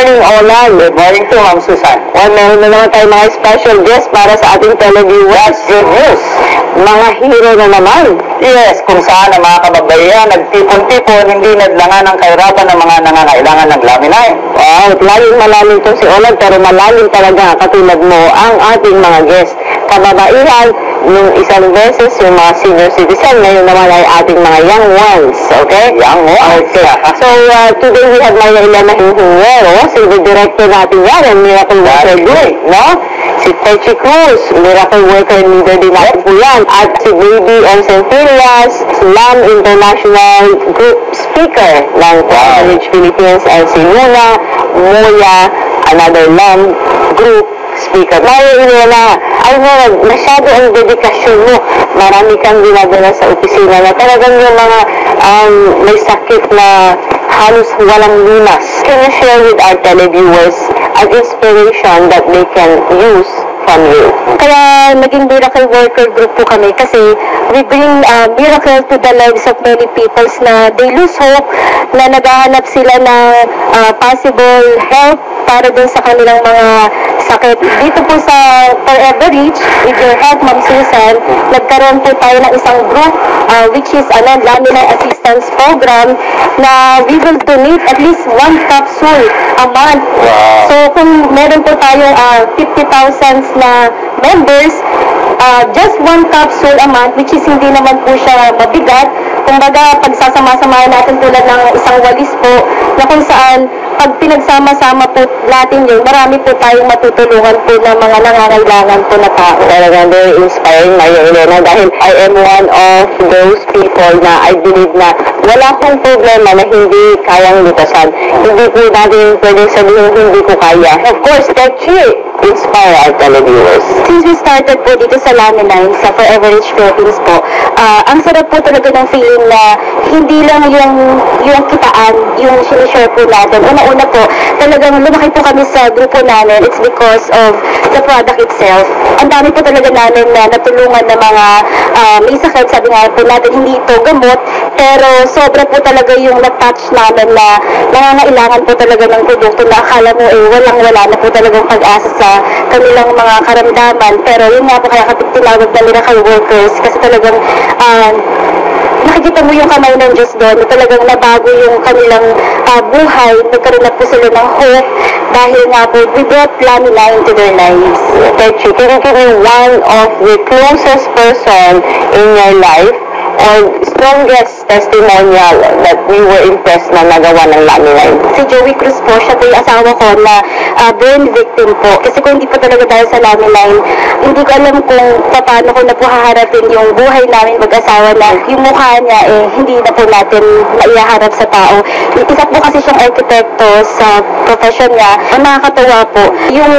morning, Olan. Good morning to Ma'am Susan. Well, meron na naman tayo mga special guest para sa ating televiewers. That's good news. Mga hero na naman. Yes, kung saan ang mga kababayan nagtipon-tipon, hindi nadlangan ang kahirapan ng mga nangangailangan ng laminay. Wow, laging malalim to si Olan, pero malalim talaga katulad mo ang ating mga guest. Kababaihan, nung isang beses yung mga senior citizen, ngayon naman ay ating mga young ones, okay? Young ones. Okay. So, today we have Maria Elena Hingero, silver director natin yan, ang Miracle Worker Group, no? Si Techi Cruz, Miracle Worker leader din natin po yan. At si Baby Olsen Filias, Slam International Group Speaker ng College Philippines, and si Luna Moya, another LAM Group Speaker. Maria Elena, ay mo, masyado ang dedikasyon mo. Marami kang ginagawa sa opisina na talagang yung mga may sakit na halos walang lunas. Can you share with our televiewers an inspiration that they can use from you? Kaya naging Miracle Worker Group po kami kasi we bring miracle to the lives of many people na they lose hope, na naghahanap sila ng possible help para din sa kanilang mga sakit. Dito po sa Forever Rich, with your help, Ma'am Susan, nagkaroon po tayo ng isang group which is Laminay Assistance Program na we will donate at least 1 capsule a month. Wow. So kung meron po tayong 50,000 na members, just 1 capsule a month, which is hindi naman po siya mabigat. Kumbaga, pagsasama-samahan natin tulad ng isang walis po, na kung saan, pag pinagsama-sama po natin yun, marami po tayong matutulungan po ng mga nangangailangan po na tao. Talagang very inspiring, Maria Elena, dahil I am one of those people na I believe na wala akong problema na hindi kayang lutasan. Hindi po natin pwedeng sabihin hindi ko kaya. Of course, Techi, inspire our televiewers. Since we started po dito sa Laminay, sa Forever Rich Philippines po, ang sarap po talaga ng feeling na hindi lang yung kitaan, yung sinishare po natin. Una-una po, talagang lumaki po kami sa grupo namin. It's because of the product itself. Ang dami po talaga namin na natulungan ng mga may sakit. Sabi nga po natin, hindi ito gamot, pero sobra po talaga yung na-touch namin na nangangailangan po talaga ng produkto na akala mo walang-wala na po talagang pag-asa sa kanilang mga karamdaman. Pero yun nga po kaya tinawag na Miracle Workers kasi talagang nakikita mo yung kamay ng Diyos doon na talagang nabago yung kanilang buhay. Nagkaroon na po sila ng hope dahil nga po we brought Laminay into their lives. Techi, can you give me one of the closest person in your life or strongest testimonial that you were impressed na nagawa ng Laminay? Si Joey Cruz po, siya po yung asawa ko na burn victim po. Kasi kung hindi po talaga dahil sa Laminay, hindi ko alam kung paano ko na po haharapin yung buhay namin mag-asawa na yung mukha niya hindi na po natin maiharap sa tao. Isa po kasi siyang arkitekto sa profession niya. Ang nakakatawa po, yung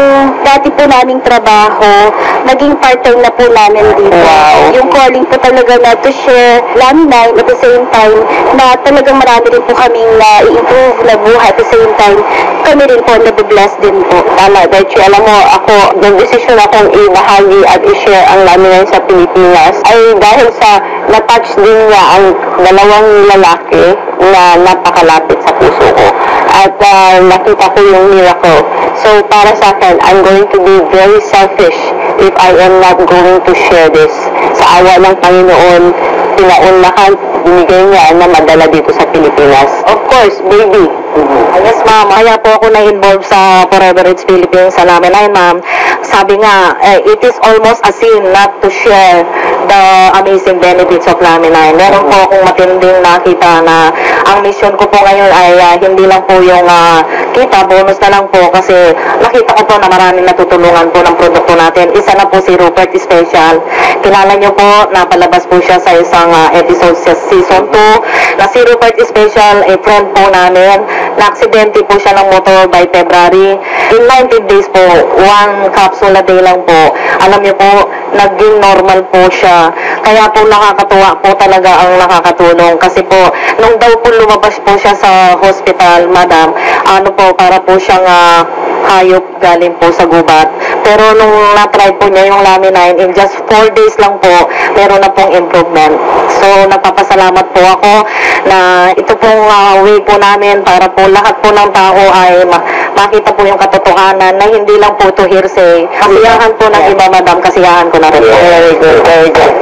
dati po naming trabaho, naging part-time na po namin dito. Wow. Yung calling po talaga na to share Laminay at the same time na talagang marami rin po kaming na-improve na buhay at the same time kami rin po nabibless din po. Tama, Techi, alam mo, ako, nag-decision akong ibahagi at i-share ang Laminay sa Pilipinas ay dahil sa na-touch din niya ang dalawang lalaki na napakalapit sa puso ko. At nakita ko yung miracle. So, para sa akin, I'm going to be very selfish if I am not going to share this. Sa awa ng Panginoon, pinaunlakan, binigay niya na madala dito sa Pilipinas. Of course, baby. Yes, ma'am. Kaya po ako na-involve sa Forever Rich Philippines sa Laminay, ma'am. Sabi nga, it is almost a sin not to share the amazing benefits of Laminay. Meron po akong matinding nakita na ang mission ko po ngayon ay hindi lang po yung kita, bonus na lang po kasi nakita ko po na maraming natutulungan po ng produkto natin. Isa na po si Rupert Special. Kilala niyo po, napalabas po siya sa isang episode sa season 2 na si Rupert Special, friend po namin. Na-aksidente po siya ng motor by February. In 19 days po, 1 capsule a day lang po. Alam niyo po, naging normal po siya. Kaya po nakakatuwa po talaga ang nakakatulong. Kasi po, nung daw po lumabas po siya sa hospital, madam, para po siyang hayop galing po sa gubat. Pero nung na-try po niya yung Laminay, in just 4 days lang po, meron na pong improvement. So, nagpapasalamat po ako na ito pong way po namin para po lahat po ng tao ay makita po yung katotohanan na hindi lang po to hearsay. Kasiyahan po ng iba, madam, kasiyahan ko na rin po. Very good, very good.